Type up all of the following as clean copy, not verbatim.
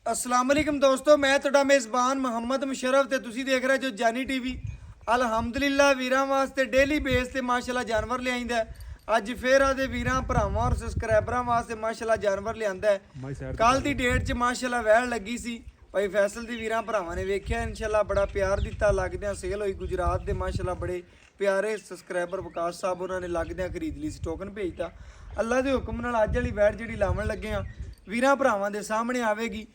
अस्सलाम वालेकुम दोस्तों, मैं ਤੁਹਾਡਾ ਮੇਜ਼ਬਾਨ ਮੁਹੰਮਦ ਮੁਸ਼ਰਫ ਤੇ ਤੁਸੀਂ ਦੇਖ ਰਹੇ ਜੋ ਜਾਨੀ ਟੀਵੀ। ਅਲਹਮਦੁਲਿल्लाह ਵੀਰਾਂ ਵਾਸਤੇ ਡੇਲੀ ਬੇਸ ਤੇ ਮਾਸ਼ਾਅੱਲਾ ਜਾਨਵਰ ਲਿਆਇੰਦਾ। ਅੱਜ ਫੇਰ ਆਦੇ ਵੀਰਾਂ ਭਰਾਵਾਂ ਔਰ ਸਬਸਕ੍ਰਾਈਬਰਾਂ ਵਾਸਤੇ ਮਾਸ਼ਾਅੱਲਾ ਜਾਨਵਰ ਲਿਆਂਦਾ। ਕੱਲ ਦੀ ਡੇਟ 'ਚ ਮਾਸ਼ਾਅੱਲਾ ਵਹਿਣ ਲੱਗੀ ਸੀ, ਭਾਈ ਫੈਸਲ ਦੀ ਵੀਰਾਂ ਭਰਾਵਾਂ ਨੇ ਵੇਖਿਆ, ਇਨਸ਼ਾਅੱਲਾ ਬੜਾ ਪਿਆਰ ਦਿੱਤਾ। ਲੱਗਦਿਆਂ ਸੇਲ ਹੋਈ ਗੁਜਰਾਤ ਦੇ ਮਾਸ਼ਾਅੱਲਾ ਬੜੇ ਪਿਆਰੇ ਸਬਸਕ੍ਰਾਈਬਰ ਵਿਕਾਸ ਸਾਹਿਬ ਉਹਨਾਂ ਨੇ ਲੱਗਦਿਆਂ ਖਰੀਦ ਲਈ ਸੀ, ਟੋਕਨ ਭੇਜਤਾ। ਅੱਲਾ ਦੇ ਹੁਕਮ ਨਾਲ ਅੱਜ ਵਾਲੀ ਵੈੜ ਜਿਹੜੀ ਲਾਵਣ ਲੱਗੇ ਆ ਵੀਰਾਂ ਭਰਾਵਾਂ ਦੇ ਸਾਹਮਣੇ ਆਵੇਗੀ।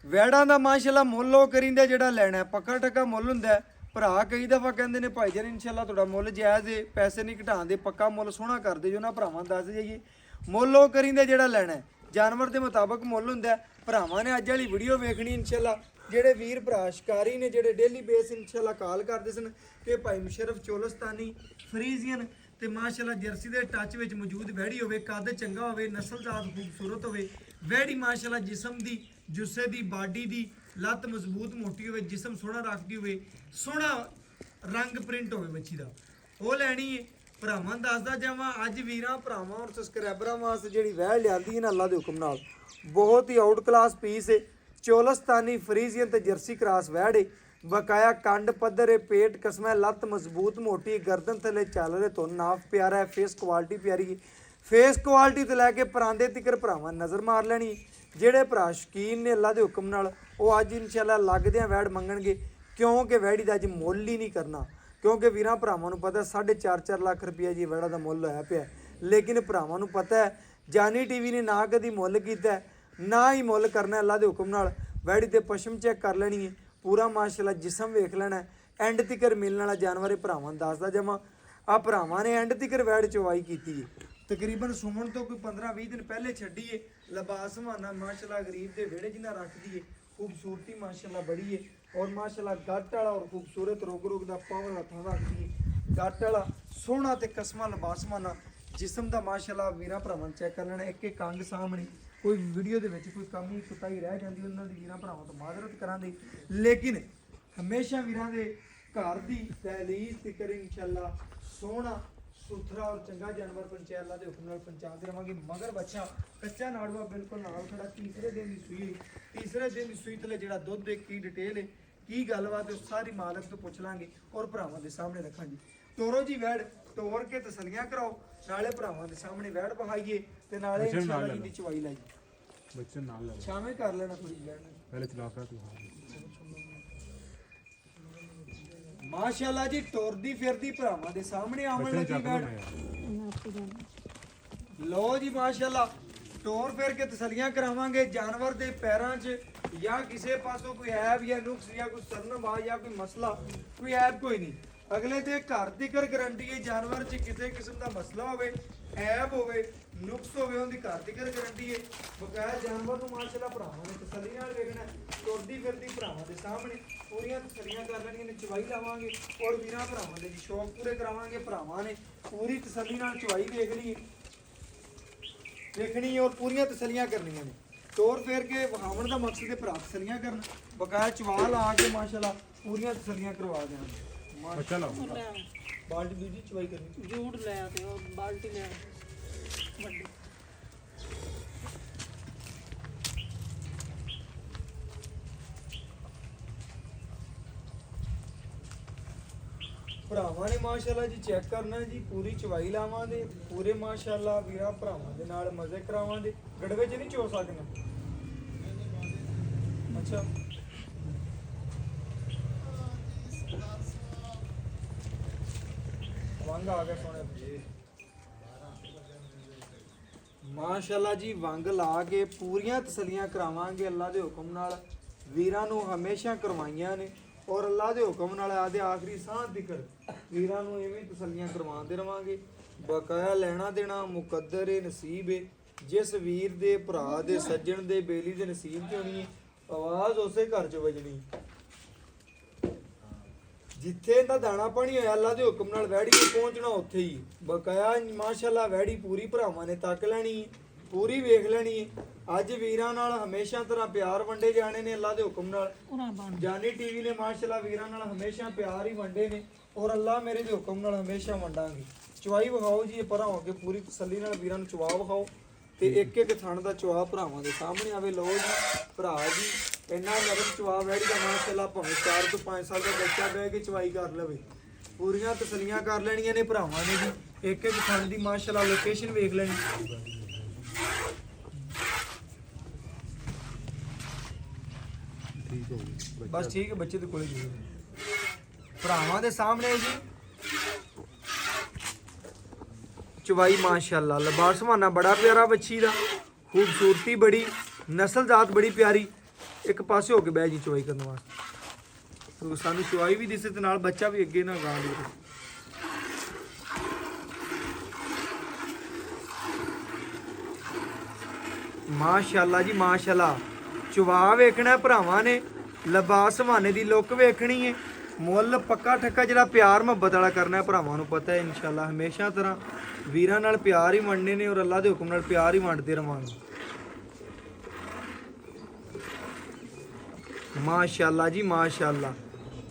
ਵੈੜਾਂ ਦਾ ਮਾਸ਼ਾਅੱਲਾ ਮੁੱਲ ਉਹ ਕਰਿੰਦਾ ਜਿਹੜਾ ਲੈਣਾ, ਪੱਕਾ ਟੱਕਾ ਮੁੱਲ ਹੁੰਦਾ। ਭਰਾ ਕਈ ਦਫਾ ਕਹਿੰਦੇ ਨੇ ਭਾਈ ਜਾਨ ਇਨਸ਼ਾਅੱਲਾ ਤੁਹਾਡਾ ਮੁੱਲ ਜਾਇਜ਼ ਹੈ, ਪੈਸੇ ਨਹੀਂ ਘਟਾਉਂਦੇ, ਪੱਕਾ ਮੁੱਲ ਸੋਹਣਾ ਕਰਦੇ ਜੋ ਨਾ ਭਰਾਵਾਂ ਦੱਸ ਜਾਈਏ। ਮੁੱਲ ਉਹ ਕਰਿੰਦਾ ਜਿਹੜਾ ਲੈਣਾ, ਜਾਨਵਰ ਦੇ ਮੁਤਾਬਕ ਮੁੱਲ ਹੁੰਦਾ। ਭਰਾਵਾਂ ਨੇ ਅੱਜ ਵਾਲੀ ਵੀਡੀਓ ਵੇਖਣੀ ਇਨਸ਼ਾਅੱਲਾ। ਜਿਹੜੇ ਵੀਰ ਭਰਾ ਸ਼ਿਕਾਰੀ ਨੇ ਜਿਹੜੇ ਡੇਲੀ ਬੇਸ ਇਨਸ਼ਾਅੱਲਾ ਕਾਲ ਕਰਦੇ ਸਨ ਕਿ ਭਾਈ ਮੁਸ਼ਰਫ ਚੋਲਸਤਾਨੀ ਫਰੀਜ਼ੀਅਨ ਤੇ ਮਾਸ਼ਾਅੱਲਾ ਜਰਸੀ ਦੇ ਟੱਚ ਵਿੱਚ ਮੌਜੂਦ ਵੈੜੀ ਹੋਵੇ, ਕੱਦ ਚੰਗਾ ਹੋਵੇ, ਨਸਲਜ਼ਾਤ ਖੂਬਸੂਰਤ ਹੋਵੇ, ਵੈੜੀ ਮਾਸ਼ਾਅੱਲਾ ਜਿਸਮ ਦੀ ਜੁੱਸੇ ਦੀ ਬਾਡੀ ਦੀ ਲੱਤ ਮਜ਼ਬੂਤ ਮੋਟੀ ਹੋਵੇ, ਜਿਸਮ ਸੋਹਣਾ ਰੱਖਦੀ ਹੋਵੇ, ਸੋਹਣਾ ਰੰਗ ਪ੍ਰਿੰਟ ਹੋਵੇ ਬੱਚੀ ਦਾ, ਉਹ ਲੈਣੀ ਹੈ। ਭਰਾਵਾਂ ਦੱਸਦਾ ਜਾਵਾਂ ਅੱਜ ਵੀਰਾਂ ਭਰਾਵਾਂ ਔਰ ਸਬਸਕ੍ਰਾਈਬਰਾਂ ਵਾਸਤੇ ਜਿਹੜੀ ਵਹਿ ਲਿਆਂਦੀ ਹੈ ਨਾ ਅੱਲਾ ਦੇ ਹੁਕਮ ਨਾਲ ਬਹੁਤ ਹੀ ਆਊਟ ਕਲਾਸ ਪੀਸ ਹੈ। ਚੋਲਸਤਾਨੀ ਫਰੀਜ਼ੀਅਨ ਤੇ ਜਰਸੀ ਕ੍ਰਾਸ ਵਹਿੜ ਹੈ। ਬਕਾਇਆ ਕੰਡ ਪੱਧਰ ਹੈ, ਪੇਟ ਕਸਮ ਹੈ, ਲੱਤ ਮਜ਼ਬੂਤ ਮੋਟੀ, ਗਰਦਨ ਥੱਲੇ ਚੱਲ ਰਹੇ ਤੋਂ ਨਾਫ ਪਿਆਰਾ ਹੈ, ਫੇਸ ਕੁਆਲਿਟੀ ਪਿਆਰੀ ਹੈ। ਫੇਸ ਕੁਆਲਿਟੀ ਤੋਂ ਲੈ ਕੇ ਪਰਾਂਦੇ ਤਿਕਰ ਭਰਾਵਾਂ ਨਜ਼ਰ ਮਾਰ ਲੈਣੀ। ਜਿਹੜੇ ਭਰਾ ਸ਼ੌਕੀਨ ਨੇ ਅੱਲਾ ਦੇ ਹੁਕਮ ਨਾਲ ਉਹ ਅੱਜ ਇਨਸ਼ਾਅੱਲਾ ਲੱਗਦਿਆਂ ਵੈੜ ਮੰਗਣਗੇ, ਕਿਉਂਕਿ ਵੈੜੀ ਦਾ ਅੱਜ ਮੁੱਲ ਹੀ ਨਹੀਂ ਕਰਨਾ। ਕਿਉਂਕਿ ਵੀਰਾਂ ਭਰਾਵਾਂ ਨੂੰ ਪਤਾ 4.5 ਲੱਖ ਰੁਪਇਆ ਜੀ ਵੈੜਾ ਦਾ ਮੁੱਲ ਹੋਇਆ ਪਿਆ। ਲੇਕਿਨ ਭਰਾਵਾਂ ਨੂੰ ਪਤਾ ਹੈ ਜਾਨੀ ਟੀਵੀ ਨੇ ਨਾ ਕਦੀ ਮੁੱਲ ਕੀਤਾ ਨਾ ਹੀ ਮੁੱਲ ਕਰਨਾ। ਅੱਲਾ ਦੇ ਹੁਕਮ ਨਾਲ ਵੈੜੀ ਦੇ ਪਸ਼ਮ ਚੈੱਕ ਕਰ ਲੈਣੀ ਹੈ, ਪੂਰਾ ਮਾਸ਼ਾਅੱਲਾ ਜਿਸਮ ਵੇਖ ਲੈਣਾ। ਐਂਡ ਤਿਕਰ ਮਿਲਣ ਵਾਲਾ ਜਾਨਵਰ ਭਰਾਵਾਂ ਦੱਸਦਾ ਜਾਵਾਂ ਆ ਭਰਾਵਾਂ ਨੇ ਐਂਡ ਤਿਕਰ ਵੈੜ ਚਵਾਈ ਕੀਤੀ ਹੈ। ਤਕਰੀਬਨ ਸੁਮਣ ਤੋਂ ਕੋਈ 15-20 ਦਿਨ ਪਹਿਲੇ ਛੱਡੀ ਹੈ। ਲਿਬਾਸ ਮਾਨਾ ਮਾਸ਼ਾਅੱਲਾ ਗਰੀਬ ਦੇ ਵਿਹੜੇ ਜਿੰਨਾ ਰੱਖਦੀ ਹੈ, ਖੂਬਸੂਰਤੀ ਮਾਸ਼ਾਅੱਲਾ ਬੜੀ ਹੈ। ਔਰ ਮਾਸ਼ਾਅੱਲਾ ਗੱਟ ਵਾਲਾ ਔਰ ਖੂਬਸੂਰਤ ਰੋਗ ਦਾ ਪਾਵਰ ਹੱਥਾਂ ਰੱਖਦੀ ਹੈ। ਗੱਟ ਵਾਲਾ ਸੋਹਣਾ ਤੇ ਕਸਮਾ ਲਿਬਾਸ ਮਾਨਾ ਜਿਸਮ ਦਾ ਮਾਸ਼ਾਅੱਲਾ ਵੀਰਾਂ ਭਰਾਵਾਂ ਚੈੱਕ ਕਰ ਲੈਣਾ। ਇੱਕ ਇੱਕ ਅੰਗ ਸਾਹਮਣੇ, ਕੋਈ ਵੀਡੀਓ ਦੇ ਵਿੱਚ ਕੋਈ ਕਮੀ ਕੁਤਾਈ ਰਹਿ ਜਾਂਦੀ ਉਹਨਾਂ ਦੀ ਵੀਰਾਂ ਭਰਾਵਾਂ ਤੋਂ ਮਾਜ਼ਰਤ ਕਰਾਂਗੇ। ਲੇਕਿਨ ਹਮੇਸ਼ਾ ਵੀਰਾਂ ਦੇ ਘਰ ਦੀ ਦਹਲੀਜ਼ ਤਿਕਰ ਇਨਸ਼ਾਅੱਲਾ ਸੋਹਣਾ ਸੁਥਰਾ ਔਰ ਚੰਗਾ ਜਾਨਵਰ ਪਹੁੰਚਿਆ ਅੱਲਾ ਦੇ ਹੁਕਮ ਨਾਲ ਪਹੁੰਚਾਉਂਦੇ ਰਵਾਂਗੇ। ਮਗਰ ਬੱਚਾ ਕੱਚਾ ਨਾੜੂਆ ਬਿਲਕੁਲ ਨਾਲ ਖੜਾ, ਤੀਸਰੇ ਦਿਨ ਦੀ ਸੂਈ, ਤੀਸਰੇ ਦਿਨ ਦੀ ਸੂਈ ਤੇ ਜਿਹੜਾ ਦੁੱਧ ਦੇ ਕੀ ਡਿਟੇਲ ਹੈ ਕੀ ਗੱਲਬਾਤ ਹੈ ਸਾਰੀ ਮਾਲਕ ਤੋਂ ਪੁੱਛ ਲਾਂਗੇ ਔਰ ਭਰਾਵਾਂ ਦੇ ਸਾਹਮਣੇ ਰੱਖਾਂਗੇ। ਤੋਰੋ ਜੀ ਵੈੜ, ਤੋਰ ਕੇ ਤਸੱਲੀਆਂ ਕਰਾਓ, ਨਾਲੇ ਭਰਾਵਾਂ ਦੇ ਸਾਹਮਣੇ ਵੈੜ ਪਹਾਈਏ ਤੇ ਨਾਲੇ ਇਨਸ਼ਾਅੱਲਾ ਦੀ ਚਵਾਈ ਲਾਈ ਬੱਚੇ ਨਾਲ ਲੈ ਸ਼ਾਮੇ ਕਰ ਲੈਣਾ ਥੋੜੀ ਵੈੜ ਪਹਿਲੇ ਚਲਾ ਪਿਆ ਤੂੰ। ਮਾਸ਼ਾਅੱਲਾ ਜੀ ਟੋਰਦੀ ਫਿਰਦੀ ਭਰਾਵਾਂ ਦੇ ਸਾਹਮਣੇ ਆਉਣ ਲੱਗੀ ਵੈੜ। ਲੋ ਜੀ ਮਾਸ਼ਾਅੱਲਾ ਟੋਰ ਫਿਰ ਕੇ ਤਸੱਲੀਆਂ ਕਰਾਵਾਂਗੇ। ਜਾਨਵਰ ਦੇ ਪੈਰਾਂ 'ਚ ਜਾਂ ਕਿਸੇ ਪਾਸੋਂ ਕੋਈ ਐਬ ਜਾਂ ਨੁਕਸ ਜਾਂ ਕੋਈ ਸਰਨਵਾ ਜਾਂ ਕੋਈ ਮਸਲਾ, ਕੋਈ ਐਬ ਕੋਈ ਨਹੀਂ। ਅਗਲੇ ਦੇ ਘਰ ਦੀ ਗਾਰੰਟੀ ਹੈ। ਜਾਨਵਰ 'ਚ ਕਿਸੇ ਕਿਸਮ ਦਾ ਮਸਲਾ ਹੋਵੇ, ਐਬ ਹੋਵੇ, ਨੁਕਸ ਹੋਵੇ, ਉਹਦੀ ਘਰ ਦੀ ਗਾਰੰਟੀ ਹੈ। ਬਕਾਇਆ ਜਾਨਵਰ ਨੂੰ ਮਾਸ਼ਾਅੱਲਾ ਭਰਾਵਾਂ ਨੇ ਤਸੱਲੀ ਨਾਲ ਵੇਖਣਾ। ਤੁਰਦੀ ਫਿਰਦੀ ਭਰਾਵਾਂ ਦੇ ਸਾਹਮਣੇ ਪੂਰੀਆਂ ਤਸੱਲੀਆਂ ਕਰ ਲੈਣੀਆਂ ਨੇ, ਚਵਾਈ ਲਾਵਾਂਗੇ ਔਰ ਵੀਰਾਂ ਭਰਾਵਾਂ ਦੇ ਸ਼ੌਕ ਪੂਰੇ ਕਰਾਵਾਂਗੇ। ਭਰਾਵਾਂ ਨੇ ਪੂਰੀ ਤਸੱਲੀ ਨਾਲ ਚਵਾਈ ਵੇਖ ਲਈ ਵੇਖਣੀ ਔਰ ਪੂਰੀਆਂ ਤਸੱਲੀਆਂ ਕਰਨੀਆਂ ਨੇ। ਤੋਰ ਫੇਰ ਕੇ ਵਿਖਾਉਣ ਦਾ ਮਕਸਦ ਹੈ ਭਰਾ ਤਸੱਲੀਆਂ ਕਰਨ, ਬਕਾਇਆ ਚਵਾ ਲਾ ਕੇ ਮਾਸ਼ਾਅੱਲਾ ਪੂਰੀਆਂ ਤਸੱਲੀਆਂ ਕਰਵਾ ਦੇਵਾਂਗੇ। ਚਲੋ ਬਾਲਟੀ ਦੂਜੀ ਚਵਾਈ ਕਰਨੀ, ਜੂੜ ਲੈ ਤੇ ਉਹ ਬਾਲਟੀ ਲੈ ਵੱਡੀ। ਭਰਾਵਾਂ ਨੇ ਮਾਸ਼ਾਅੱਲਾ ਜੀ ਚੈੱਕ ਕਰਨਾ ਜੀ, ਪੂਰੀ ਚਵਾਈ ਲਾਵਾਂਗੇ, ਪੂਰੇ ਮਾਸ਼ਾਅੱਲਾ ਵੀਰਾਂ ਭਰਾਵਾਂ ਦੇ ਨਾਲ ਮਜ਼ੇ ਕਰਾਵਾਂਗੇ। ਗੜਵੇ 'ਚ ਨਹੀਂ ਚੋ ਸਕਣਾ। ਅੱਛਾ ਵੰਗ ਆ ਗਿਆ ਸੋਹਣੇ ਮਾਸ਼ਾਅੱਲਾ ਜੀ। ਵੰਗ ਲਾ ਕੇ ਪੂਰੀਆਂ ਤਸੱਲੀਆਂ ਕਰਾਵਾਂਗੇ ਅੱਲਾ ਦੇ ਹੁਕਮ ਨਾਲ। ਵੀਰਾਂ ਨੂੰ ਹਮੇਸ਼ਾ ਕਰਵਾਈਆਂ ਨੇ ਔਰ ਅੱਲਾ ਦੇ ਹੁਕਮ ਨਾਲ ਆਦੇ ਆਖਰੀ ਸਾਹ ਤੱਕ ਵੀਰਾਂ ਨੂੰ ਐਵੇਂ ਤਸੱਲੀਆਂ ਕਰਵਾਉਂਦੇ ਰਵਾਂਗੇ। ਬਕਾਇਆ ਲੈਣਾ ਦੇਣਾ ਮੁਕੱਦਰ ਏ, ਨਸੀਬ ਏ। ਜਿਸ ਵੀਰ ਦੇ ਭਰਾ ਦੇ ਸੱਜਣ ਦੇ ਬੇਲੀ ਦੇ ਨਸੀਬ 'ਚ ਹੋਣੀ ਹੈ, ਆਵਾਜ਼ ਉਸੇ ਘਰ 'ਚ ਵੱਜਣੀ। ਜਿੱਥੇ ਇਹਦਾ ਦਾਣਾ ਪਾਣੀ ਹੋਇਆ ਅੱਲਾ ਦੇ ਹੁਕਮ ਨਾਲ ਵੈੜੀ ਨੂੰ ਪਹੁੰਚਣਾ ਉੱਥੇ ਹੀ। ਬਕਾਇਆ ਮਾਸ਼ਾਅੱਲਾ ਵੈੜੀ ਪੂਰੀ ਭਰਾਵਾਂ ਨੇ ਤੱਕ ਲੈਣੀ ਹੈ, ਪੂਰੀ ਵੇਖ ਲੈਣੀ ਹੈ। ਅੱਜ ਵੀਰਾਂ ਨਾਲ ਹਮੇਸ਼ਾ ਤਰ੍ਹਾਂ ਪਿਆਰ ਵੰਡੇ ਜਾਣੇ ਨੇ ਅੱਲਾ ਦੇ ਹੁਕਮ ਨਾਲ। ਜਾਨੀ ਟੀਵੀ ਨੇ ਮਾਸ਼ਾਅੱਲਾ ਵੀਰਾਂ ਨਾਲ ਹਮੇਸ਼ਾ ਪਿਆਰ ਹੀ ਵੰਡੇ ਨੇ ਔਰ ਅੱਲਾ ਮੇਰੇ ਦੇ ਹੁਕਮ ਨਾਲ ਹਮੇਸ਼ਾ ਵੰਡਾਂਗੇ। ਚਵਾਈ ਵਿਖਾਓ ਜੀ, ਇਹ ਪਰਾਂ ਹੋ ਕੇ ਪੂਰੀ ਤਸੱਲੀ ਨਾਲ ਵੀਰਾਂ ਨੂੰ ਚਵਾ ਵਿਖਾਓ ਤੇ ਇੱਕ ਇੱਕ ਥਣ ਦਾ ਚਵਾ ਭਰਾਵਾਂ ਦੇ ਸਾਹਮਣੇ ਆਵੇ। ਲਓ ਜੀ ਭਰਾ ਜੀ ਇੰਨਾ ਨਰਮ ਚਵਾ ਵੈੜੀ ਦਾ ਮਾਸ਼ਾਅੱਲਾ, ਭਾਵੇਂ 4 ਤੋਂ 5 ਸਾਲ ਦਾ ਬੱਚਾ ਬਹਿ ਕੇ ਚਵਾਈ ਕਰ ਲਵੇ, ਪੂਰੀਆਂ ਤਸੱਲੀਆਂ ਕਰ ਲੈਣੀਆਂ ਨੇ ਭਰਾਵਾਂ ਨੇ ਜੀ। ਇੱਕ ਇੱਕ ਥਣ ਦੀ ਮਾਸ਼ਾਅੱਲਾ ਲੋਕੇਸ਼ਨ ਵੇਖ ਲੈਣੀ। ਠੀਕ ਹੋ ਗਈ ਬਸ ਠੀਕ ਹੈ, ਬੱਚੇ ਦੇ ਕੋਲੇ ਜੀ ਭਰਾਵਾਂ ਦੇ ਸਾਹਮਣੇ ਜੀ ਚਵਾਈ ਮਾਸ਼ਾਅੱਲਾ, ਲਿਬਾਸ ਮਾਨਾ ਬੜਾ ਪਿਆਰਾ ਬੱਚੀ ਦਾ, ਖੂਬਸੂਰਤੀ ਬੜੀ, ਨਸਲ ਜ਼ਾਤ ਬੜੀ ਪਿਆਰੀ। ਇੱਕ ਪਾਸੇ ਹੋ ਕੇ ਬਹਿ ਜੀ ਚਵਾਈ ਕਰਨ ਵਾਸਤੇ, ਸਾਨੂੰ ਚਵਾਈ ਵੀ ਦਿਸੇ ਤੇ ਨਾਲ ਬੱਚਾ ਵੀ ਅੱਗੇ ਨਾ ਗਾਂ ਦੇ। ਮਾਸ਼ਾਅੱਲਾ ਜੀ ਮਾਸ਼ਾਅੱਲਾ, ਚਵਾ ਵੇਖਣਾ ਭਰਾਵਾਂ ਨੇ, ਲਿਬਾਸ ਮਾਨੇ ਦੀ ਲੁੱਕ ਵੇਖਣੀ ਹੈ, ਮੁੱਲ ਪੱਕਾ ਠੱਕਾ ਜਿਹੜਾ ਪਿਆਰ ਮੁਹੱਬਤ ਵਾਲਾ ਕਰਨਾ ਹੈ ਭਰਾਵਾਂ ਨੂੰ ਪਤਾ ਹੈ। ਇਨਸ਼ਾਅੱਲਾ ਹਮੇਸ਼ਾ ਤਰ੍ਹਾਂ ਵੀਰਾਂ ਨਾਲ ਪਿਆਰ ਹੀ ਵੰਡਣੇ ਨੇ ਔਰ ਅੱਲਾ ਦੇ ਹੁਕਮ ਨਾਲ ਪਿਆਰ ਹੀ ਵੰਡਦੇ ਰਵਾਂਗੇ। ਮਾਸ਼ਾਅੱਲਾ ਜੀ ਮਾਸ਼ਾਅੱਲਾ,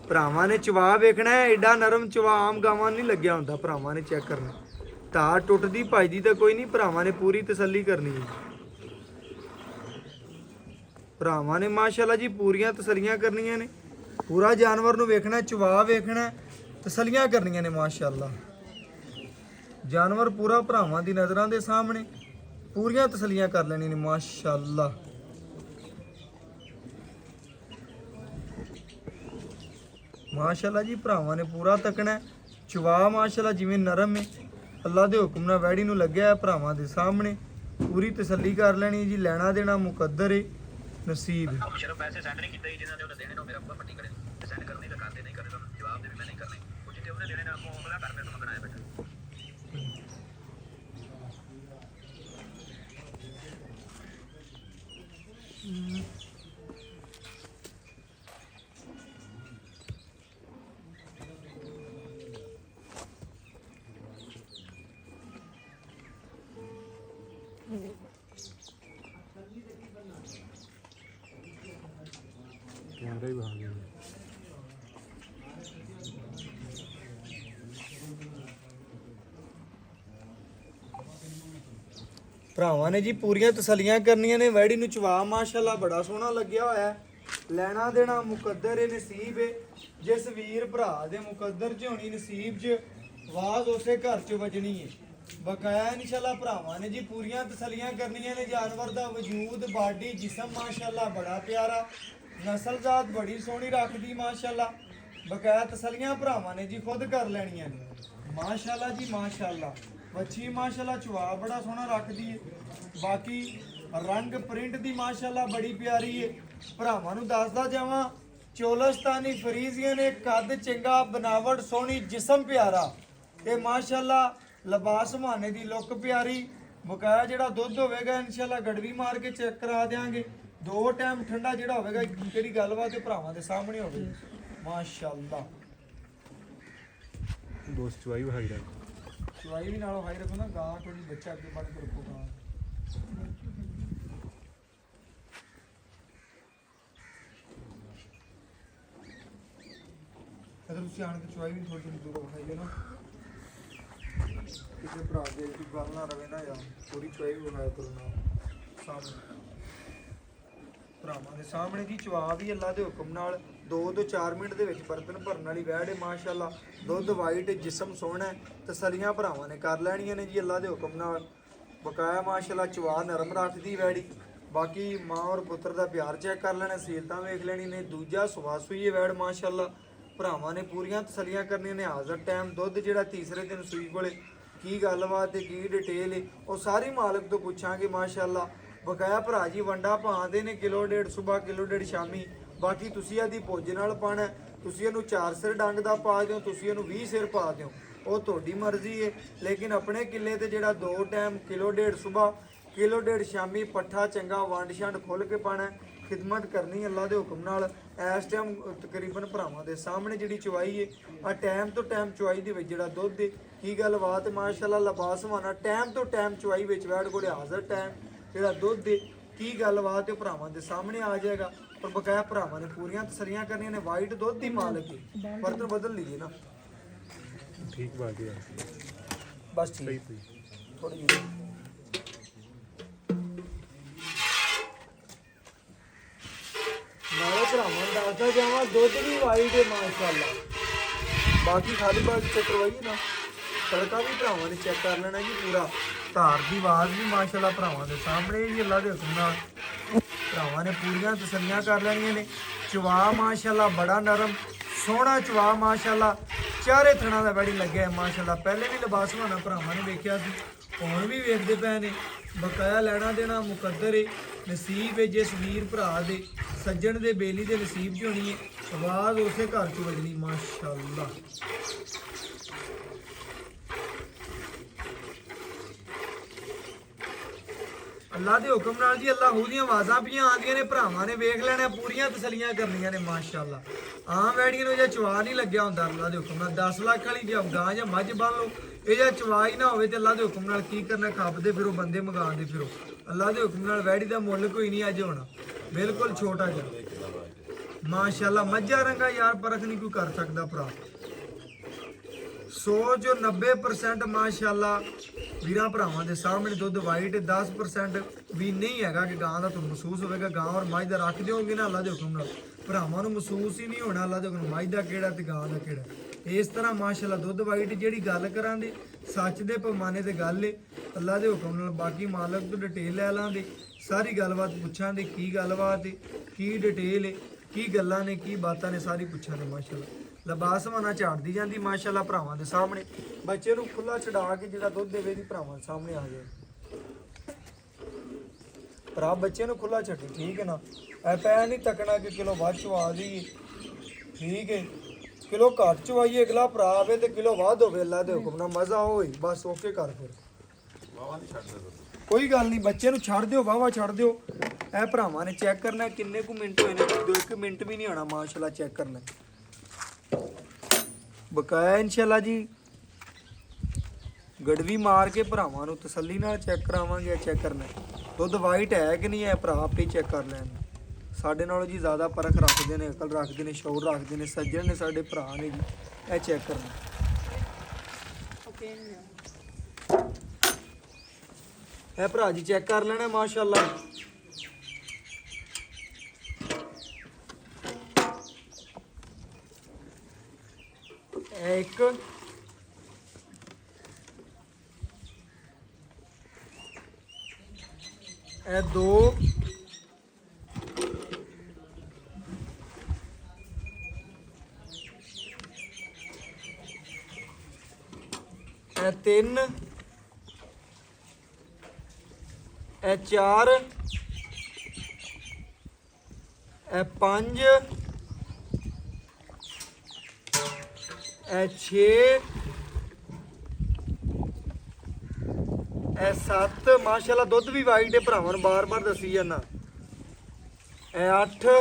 ਭਰਾਵਾਂ ਨੇ ਚਵਾ ਵੇਖਣਾ ਹੈ, ਐਡਾ ਨਰਮ ਚਵਾ ਆਮ ਗਾਵਾਂ ਨਹੀਂ ਲੱਗਿਆ ਹੁੰਦਾ, ਭਰਾਵਾਂ ਨੇ ਚੈੱਕ ਕਰਨਾ। ਧਾਰ ਟੁੱਟਦੀ ਭਜਦੀ ਤਾਂ ਕੋਈ ਨਹੀਂ, ਭਰਾਵਾਂ ਨੇ ਪੂਰੀ ਤਸੱਲੀ ਕਰਨੀ ਹੈ। ਭਰਾਵਾਂ ਨੇ ਮਾਸ਼ਾਅੱਲਾ ਜੀ ਪੂਰੀਆਂ ਤਸੱਲੀਆਂ ਕਰਨੀਆਂ ਨੇ, ਪੂਰਾ ਜਾਨਵਰ ਨੂੰ ਵੇਖਣਾ, ਚਵਾ ਵੇਖਣਾ, ਤਸੱਲੀਆਂ ਕਰਨੀਆਂ ਨੇ ਮਾਸ਼ਾਅੱਲਾ। ਜਾਨਵਰ ਪੂਰਾ ਭਰਾਵਾਂ ਦੀ ਨਜ਼ਰਾਂ ਦੇ ਸਾਹਮਣੇ ਪੂਰੀਆਂ ਤਸੱਲੀਆਂ ਕਰ ਲੈਣੀਆਂ ਨੇ ਮਾਸ਼ਾਅੱਲਾ। ਮਾਸ਼ਾਅੱਲਾ ਜੀ ਭਰਾਵਾਂ ਨੇ ਪੂਰਾ ਤੱਕਣਾ, ਚਵਾ ਮਾਸ਼ਾਅੱਲਾ ਜਿਵੇਂ ਨਰਮ ਹੈ, ਅੱਲਾ ਦੇ ਹੁਕਮ ਨਾਲ ਵੈੜੀ ਨੂੰ ਲੱਗਿਆ ਹੈ, ਭਰਾਵਾਂ ਦੇ ਸਾਹਮਣੇ ਪੂਰੀ ਤਸੱਲੀ ਕਰ ਲੈਣੀ ਜੀ। ਲੈਣਾ ਦੇਣਾ ਮੁਕੱਦਰ ਹੈ, ਨਸੀਬ ਹੈ। ਸਿਰਫ ਪੈਸੇ ਸੈਂਡ ਨਹੀਂ ਕੀਤੇ ਜਿਨ੍ਹਾਂ ਦੇ ਉਹਨੇ ਦੇਣੇ ਨੇ ਮੇਰਾ ਉੱਪਰ ਪੱਟੀ ਕਰੇ ਤੇ ਸੈਂਡ ਕਰਨੇ ਤਾਂ ਕਰਦੇ ਨਹੀਂ ਕਰਦੇ ਤਾਂ ਜਵਾਬ ਦੇ ਵੀ ਮੈਂ ਨਹੀਂ ਕਰਨੇ ਉਹ ਜਿੱਤੇ ਉਹਨੇ ਦੇਣੇ ਨੇ ਆਪੋ ਹੌਸਲਾ ਕਰ ਮੇਰੇ ਤੋਂ ਮੰਗਣਾ ਹੈ ਬੇਟਾ। ਕੈਮਰਾ ਹੀ ਬਹਾ ਗਿਆ। ਭਰਾਵਾਂ ਨੇ ਜੀ ਪੂਰੀਆਂ ਤਸੱਲੀਆਂ ਕਰਨੀਆਂ ਨੇ, ਵੈੜੀ ਨੂੰ ਚਵਾ ਮਾਸ਼ਾਅੱਲਾ ਬੜਾ ਸੋਹਣਾ ਲੱਗਿਆ ਹੋਇਆ ਹੈ। ਲੈਣਾ ਦੇਣਾ ਮੁਕੱਦਰ ਹੈ, ਨਸੀਬ ਹੈ। ਜਿਸ ਵੀਰ ਭਰਾ ਦੇ ਮੁਕੱਦਰ 'ਚ ਹੋਣੀ, ਨਸੀਬ 'ਚ ਆਵਾਜ਼ ਉਸੇ ਘਰ 'ਚ ਵੱਜਣੀ ਹੈ। ਬਕਾਇਆ ਇਨਸ਼ਾਅੱਲਾ ਭਰਾਵਾਂ ਨੇ ਜੀ ਪੂਰੀਆਂ ਤਸੱਲੀਆਂ ਕਰਨੀਆਂ ਨੇ। ਜਾਨਵਰ ਦਾ ਵਜੂਦ, ਬਾਡੀ, ਜਿਸਮ ਮਾਸ਼ਾਅੱਲਾ ਬੜਾ ਪਿਆਰਾ, ਨਸਲ ਜ਼ਾਤ ਬੜੀ ਸੋਹਣੀ ਰੱਖਦੀ ਮਾਸ਼ਾਅੱਲਾ। ਬਕਾਇਆ ਤਸੱਲੀਆਂ ਭਰਾਵਾਂ ਨੇ ਜੀ ਖੁਦ ਕਰ ਲੈਣੀਆਂ ਨੇ ਮਾਸ਼ਾਅੱਲਾ ਜੀ ਮਾਸ਼ਾਅੱਲਾ। ਬੱਚੀ ਮਾਸ਼ਾਅੱਲਾ ਚਵਾ ਬੜਾ ਸੋਹਣਾ ਰੱਖਦੀ ਹੈ। ਬਾਕੀ ਰੰਗ ਪ੍ਰਿੰਟ ਦੀ ਮਾਸ਼ਾਅੱਲਾ ਬੜੀ ਪਿਆਰੀ ਹੈ। ਭਰਾਵਾਂ ਨੂੰ ਦੱਸਦਾ ਜਾਵਾਂ, ਚੋਲਸਤਾਨੀ ਫਰੀਜ਼ੀਆਂ ਨੇ, ਕੱਦ ਚੰਗਾ, ਬਣਾਵਟ ਸੋਹਣੀ, ਜਿਸਮ ਪਿਆਰਾ ਤੇ ਮਾਸ਼ਾਅੱਲਾ ਲਿਬਾਸ ਮਾਨੇ ਦੀ ਲੁੱਕ ਪਿਆਰੀ। ਬਕਾਇਆ ਜਿਹੜਾ ਦੁੱਧ ਹੋਵੇਗਾ ਇਨਸ਼ਾਅੱਲਾ ਗੜਵੀ ਮਾਰ ਕੇ ਚੈੱਕ ਕਰਾ ਦਿਆਂਗੇ। 2 ਟਾਈਮ ਠੰਡਾ ਜਿਹੜਾ ਹੋਵੇਗਾ, ਕਿਹੜੀ ਗੱਲਬਾਤ ਹੈ ਭਰਾਵਾਂ ਦੇ ਸਾਹਮਣੇ ਹੋਵੇ ਮਾਸ਼ਾਅੱਲਾ। ਦੋਸਤ ਚਵਾਈ ਬਹਾਈ ਰੱਖ। ਚਵਾਈ ਵੀ ਨਾਲ ਹਾਈ ਰੱਖੋ ਨਾ, ਗਾਂ ਥੋੜੀ ਬੱਚਾ ਅੱਗੇ ਵੱਧ ਕੇ ਰੱਖੋ ਗਾਂ। ਅਗਰ ਤੁਸੀਂ ਆਣ ਕੇ ਚਵਾਈ ਵੀ ਥੋੜੀ ਜਿਹੀ ਦੂਰ ਵਿਖਾਈਏ ਨਾ, ਕਿਸੇ ਭਰਾ ਦੇ ਕੋਈ ਗੱਲ ਨਾ ਰਵੇ ਨਾ ਯਾਰ, ਥੋੜੀ ਚਵਾਈ ਵੀ ਵਿਖਾਇਆ ਕਰੋ ਨਾ ਸਾਹਮਣੇ ਭਰਾਵਾਂ ਦੇ ਸਾਹਮਣੇ ਜੀ। ਚਵਾ ਵੀ ਅੱਲਾ ਦੇ ਹੁਕਮ ਨਾਲ 2 ਤੋਂ 4 ਮਿੰਟ ਦੇ ਵਿੱਚ ਬਰਤਨ ਭਰਨ ਵਾਲੀ ਵੈੜ ਹੈ ਮਾਸ਼ਾਅੱਲਾ। ਦੁੱਧ ਵਾਈਟ, ਜਿਸਮ ਸੋਹਣਾ ਹੈ, ਤਸੱਲੀਆਂ ਭਰਾਵਾਂ ਨੇ ਕਰ ਲੈਣੀਆਂ ਨੇ ਜੀ ਅੱਲਾ ਦੇ ਹੁਕਮ ਨਾਲ। ਬਕਾਇਆ ਮਾਸ਼ਾਅੱਲਾ ਚਵਾ ਨਰਮ ਰੱਖਦੀ ਵੈੜੀ। ਬਾਕੀ ਮਾਂ ਔਰ ਪੁੱਤਰ ਦਾ ਪਿਆਰ ਚੈੱਕ ਕਰ ਲੈਣਾ, ਸੀਲਤਾਂ ਵੇਖ ਲੈਣੀ ਨੇ। ਦੂਜਾ ਸਵਾਸੂਈ ਹੈ ਵੈੜ ਮਾਸ਼ਾਅੱਲਾ। ਭਰਾਵਾਂ ਨੇ ਪੂਰੀਆਂ ਤਸੱਲੀਆਂ ਕਰਨੀਆਂ ਨੇ। ਹਾਜ਼ਰ ਟਾਈਮ ਦੁੱਧ ਜਿਹੜਾ ਤੀਸਰੇ ਦਿਨ ਸੂਈ ਕੋਲੇ ਕੀ ਗੱਲਬਾਤ ਹੈ, ਕੀ ਡਿਟੇਲ ਹੈ, ਉਹ ਸਾਰੀ ਮਾਲਕ ਤੋਂ ਪੁੱਛਾਂਗੇ ਮਾਸ਼ਾਅੱਲਾ। ਬਕਾਇਆ ਭਰਾ ਜੀ ਵੰਡਾ ਪਾਉਂਦੇ ਨੇ, ਕਿਲੋ ਡੇਢ ਸਵੇਰ, ਕਿਲੋ ਡੇਢ ਸ਼ਾਮੀ। ਬਾਕੀ ਤੁਸੀਂ ਇਹਦੀ ਪੁੱਜ ਨਾਲ ਪਾਣਾ, ਤੁਸੀਂ ਇਹਨੂੰ 4 ਸਿਰ ਡੰਗ ਦਾ ਪਾ ਦਿਓ, ਤੁਸੀਂ ਇਹਨੂੰ 20 ਸਿਰ ਪਾ ਦਿਓ, ਉਹ ਤੁਹਾਡੀ ਮਰਜ਼ੀ ਹੈ। ਲੇਕਿਨ ਆਪਣੇ ਕਿੱਲੇ ਤੇ ਜਿਹੜਾ 2 ਟਾਈਮ ਕਿਲੋ ਡੇਢ ਸਵੇਰ, ਕਿਲੋ ਡੇਢ ਸ਼ਾਮੀ ਪੱਠਾ ਚੰਗਾ ਵੰਡ ਛੰਡ ਖੁੱਲ ਕੇ ਪਾਣਾ, ਖਿਦਮਤ ਕਰਨੀ ਅੱਲਾ ਦੇ ਹੁਕਮ ਨਾਲ। ਇਸ ਟਾਈਮ ਤਕਰੀਬਨ ਭਰਾਵਾਂ ਦੇ ਸਾਹਮਣੇ ਜਿਹੜੀ ਚਵਾਈ ਹੈ, ਆ ਟਾਈਮ ਤੋਂ ਟਾਈਮ ਚਵਾਈ ਦੇ ਵਿੱਚ ਜਿਹੜਾ ਦੁੱਧ ਹੈ, ਕੀ ਗੱਲਬਾਤ ਮਾਸ਼ਾਅੱਲਾ। ਲਿਬਾਸ ਮਾਨਾ ਟਾਈਮ ਤੋਂ ਟਾਈਮ ਚਵਾਈ ਵਿੱਚ ਵੈੜ ਕੋਲੇ ਹਾਜ਼ਰ ਟਾਈਮ ਜਿਹੜਾ ਦੁੱਧ ਹੈ, ਕੀ ਗੱਲਬਾਤ ਹੈ ਭਰਾਵਾਂ ਦੇ ਸਾਹਮਣੇ ਆ ਜਾਏਗਾ। ਪਰ ਬਕਾਇਆ ਭਰਾਵਾਂ ਨੇ ਪੂਰੀਆਂ ਤਸੱਲੀਆਂ ਕਰਨੀਆਂ ਨੇ। ਵਾਈਟ ਦੁੱਧ ਦੀ ਮਾਲਕ ਹੈ, ਬਰਤਨ ਬਦਲ ਲੀजिए ਨਾ। ਠੀਕ ਬਾਕੀ ਆ ਬਸ ਸਹੀ ਠੀਕ ਸਹੀ। ਥੋੜੀ ਜਿਹੀ ਭਰਾਵਾਂ ਨੂੰ ਦੱਸਦਾ ਜਾਵਾਂ ਦੁੱਧ ਵੀ ਵਾਈਟ ਹੈ ਮਾਸ਼ਾਅੱਲਾ। ਬਾਕੀ ਖਾਲੀ ਬਾਤ ਚੈੱਕ ਕਰਵਾਈਏ ਨਾ, ਤੜਕਾ ਵੀ ਭਰਾਵਾਂ ਨੇ ਚੈੱਕ ਕਰ ਲੈਣਾ ਜੀ ਪੂਰਾ। ਧਾਰ ਦੀ ਆਵਾਜ਼ ਵੀ ਮਾਸ਼ਾਅੱਲਾ ਭਰਾਵਾਂ ਦੇ ਸਾਹਮਣੇ ਜੀ, ਅੱਲਾ ਦੇ ਹੁਕਮ ਨਾਲ ਭਰਾਵਾਂ ਨੇ ਪੂਰੀਆਂ ਤਸੱਲੀਆਂ ਕਰ ਲੈਣੀਆਂ ਨੇ। ਚਵਾ ਮਾਸ਼ਾਅੱਲਾ ਬੜਾ ਨਰਮ ਸੋਹਣਾ ਚਵਾ ਮਾਸ਼ਾਅੱਲਾ, ਚਾਰੇ ਥਣਾ ਦਾ ਬੈੜੀ ਲੱਗਿਆ ਮਾਸ਼ਾਅੱਲਾ। ਪਹਿਲੇ ਵੀ ਲਿਬਾਸ ਹੋਣਾ ਭਰਾਵਾਂ ਨੇ ਵੇਖਿਆ ਸੀ, ਹੁਣ ਵੀ ਵੇਖਦੇ ਪਏ ਨੇ। ਬਕਾਇਆ ਲੈਣਾ ਦੇਣਾ ਮੁਕੱਦਰ ਏ, ਨਸੀਬ ਏ। ਜਿਸ ਵੀਰ ਭਰਾ ਦੇ ਸੱਜਣ ਦੇ ਬੇਲੀ ਦੇ ਨਸੀਬ 'ਚ ਹੋਣੀ ਏ, ਆਵਾਜ਼ ਉਸੇ ਘਰ 'ਚ ਵੱਜਣੀ ਮਾਸ਼ਾਅੱਲਾ। ਅੱਲਾ ਦੇ ਹੁਕਮ ਨਾਲ ਜੀ ਅੱਲਾਹੂ ਦੀਆਂ ਆਵਾਜ਼ਾਂ ਪਈਆਂ ਆਉਂਦੀਆਂ ਨੇ, ਭਰਾਵਾਂ ਨੇ ਵੇਖ ਲੈਣਾ, ਪੂਰੀਆਂ ਤਸੱਲੀਆਂ ਕਰਨੀਆਂ ਨੇ ਮਾਸ਼ਾਅੱਲਾ। ਆਮ ਵੈੜੀਆਂ ਨੂੰ ਜੇ ਚਵਾ ਨਹੀਂ ਲੱਗਿਆ ਹੁੰਦਾ ਅੱਲਾ ਦੇ ਹੁਕਮ ਨਾਲ 10 ਲੱਖ ਵਾਲੀ ਜੇ ਗਾਂ ਜਾਂ ਮੱਝ ਬੰਨ ਲਓ, ਇਹ ਜੇ ਚਵਾ ਹੀ ਨਾ ਹੋਵੇ ਤੇ ਅੱਲਾ ਦੇ ਹੁਕਮ ਨਾਲ ਕੀ ਕਰਨਾ, ਖਾਪਦੇ ਫਿਰੋ ਬੰਦੇ ਮੰਗਾਉਂਦੇ ਫਿਰੋ। ਅੱਲਾ ਦੇ ਹੁਕਮ ਨਾਲ ਵੈੜੀ ਦਾ ਮੁੱਲ ਕੋਈ ਨਹੀਂ ਅੱਜ ਹੋਣਾ, ਬਿਲਕੁਲ ਛੋਟਾ ਜਿਹਾ ਮਾਸ਼ਾਅੱਲਾ। ਮੱਝਾਂ ਰੰਗਾ ਯਾਰ ਪਰਖ ਨਹੀਂ ਕੋਈ ਕਰ ਸਕਦਾ ਭਰਾ। 100 ਚੋਂ 90% ਮਾਸ਼ਾਅੱਲਾ ਵੀਰਾਂ ਭਰਾਵਾਂ ਦੇ ਸਾਹਮਣੇ ਦੁੱਧ ਵਾਈਟ। 10% ਵੀ ਨਹੀਂ ਹੈਗਾ ਕਿ ਗਾਂ ਦਾ ਤੁਹਾਨੂੰ ਮਹਿਸੂਸ ਹੋਵੇਗਾ। ਗਾਂ ਔਰ ਮੱਝ ਦਾ ਰੱਖ ਦਿਓਗੇ ਨਾ ਅੱਲਾ ਦੇ ਹੁਕਮ ਨਾਲ, ਭਰਾਵਾਂ ਨੂੰ ਮਹਿਸੂਸ ਹੀ ਨਹੀਂ ਹੋਣਾ ਅੱਲਾ ਦੇ ਹੁਕਮ ਮੱਝ ਦਾ ਕਿਹੜਾ ਤੇ ਗਾਂ ਦਾ ਕਿਹੜਾ। ਇਸ ਤਰ੍ਹਾਂ ਮਾਸ਼ਾਅੱਲਾ ਦੁੱਧ ਵਾਈਟ ਜਿਹੜੀ ਗੱਲ ਕਰਾਂਗੇ ਸੱਚ ਦੇ ਪੈਮਾਨੇ ਤੇ ਗੱਲ ਏ ਅੱਲਾ ਦੇ ਹੁਕਮ ਨਾਲ। ਬਾਕੀ ਮਾਲਕ ਤੋਂ ਡਿਟੇਲ ਲੈ ਲਾਂਗੇ, ਸਾਰੀ ਗੱਲਬਾਤ ਪੁੱਛਾਂਗੇ ਕੀ ਗੱਲਬਾਤ ਏ, ਕੀ ਡਿਟੇਲ ਏ, ਕੀ ਗੱਲਾਂ ਨੇ, ਕੀ ਬਾਤਾਂ ਨੇ, ਸਾਰੀ ਪੁੱਛਾਂਗੇ ਮਾਸ਼ਾਅੱਲਾ। ਲਿਬਾਸ ਮਨਾ ਝਾੜਦੀ ਜਾਂਦੀ ਮਾਸ਼ਾਅੱਲਾ ਭਰਾਵਾਂ ਦੇ ਸਾਹਮਣੇ। ਬੱਚੇ ਨੂੰ ਖੁੱਲਾ ਛਡਾ ਕੇ ਜਿਹੜਾ ਦੁੱਧ ਦੇਵੇ ਦੀ ਭਰਾਵਾਂ ਦੇ ਸਾਹਮਣੇ ਆ ਜਾਏ। ਭਰਾ ਬੱਚੇ ਨੂੰ ਖੁੱਲਾ ਛੱਡੀ, ਠੀਕ ਹੈ ਨਾ। ਐ ਪੈ ਨਹੀਂ ਤੱਕਣਾ ਕਿ ਕਿਲੋ ਵੱਧ ਚਵਾ ਦੀ, ਠੀਕ ਹੈ। ਕਿਲੋ ਘੱਟ ਚਵਾਈਏ ਅਗਲਾ ਭਰਾ ਆਵੇ ਤੇ ਕਿਲੋ ਵੱਧ ਹੋਵੇ, ਅੱਲਾ ਦੇ ਹੁਕਮ ਨਾਲ ਮਜ਼ਾ ਹੋਏ ਬਸ ਓਕੇ ਕਰ। ਫਿਰ ਕੋਈ ਗੱਲ ਨਹੀਂ, ਬੱਚੇ ਨੂੰ ਛੱਡ ਦਿਓ, ਵਾਵਾ ਛੱਡ ਦਿਓ। ਇਹ ਭਰਾਵਾਂ ਨੇ ਚੈੱਕ ਕਰਨਾ ਕਿੰਨੇ ਕੁ ਮਿੰਟ ਹੋਏ ਨੇ, 2-1 ਮਿੰਟ ਵੀ ਨਹੀਂ ਹੋਣਾ ਮਾਸ਼ਾਅੱਲਾ ਚੈੱਕ ਕਰਨਾ। ਬਕਾਇਆ ਇਨਸ਼ਾਅੱਲਾ ਜੀ ਗੜਵੀ ਮਾਰ ਕੇ ਭਰਾਵਾਂ ਨੂੰ ਤਸੱਲੀ ਨਾਲ ਚੈੱਕ ਕਰਾਵਾਂਗੇ। ਚੈੱਕ ਕਰਨਾ ਦੁੱਧ ਵਾਈਟ ਹੈ ਕਿ ਨਹੀਂ ਹੈ, ਭਰਾ ਆਪੇ ਚੈੱਕ ਕਰ ਲੈਣ। ਸਾਡੇ ਨਾਲੋਂ ਜੀ ਜ਼ਿਆਦਾ ਪਰਖ ਰੱਖਦੇ ਨੇ, ਅਕਲ ਰੱਖਦੇ ਨੇ, ਸ਼ੌਰ ਰੱਖਦੇ ਨੇ, ਸੱਜਣ ਨੇ ਸਾਡੇ ਭਰਾ ਨੇ ਜੀ। ਇਹ ਚੈੱਕ ਕਰਨਾ ਇਹ ਭਰਾ ਜੀ ਚੈੱਕ ਕਰ ਲੈਣਾ ਮਾਸ਼ਾਅੱਲਾ। ਇਹ ਇੱਕ ਇਹ ਦੋ ਇਹ ਤਿੰਨ ਇਹ ਚਾਰ ਇਹ ਪੰਜ ਇਹ 6 ਇਹ 7 ਮਾਸ਼ਾਅੱਲਾ ਦੁੱਧ ਵੀ ਵਾਈਟ ਹੈ ਭਰਾਵਾਂ ਨੂੰ ਬਾਰ-ਬਾਰ ਦੱਸੀ ਜਾਂਦਾ। ਇਹ 8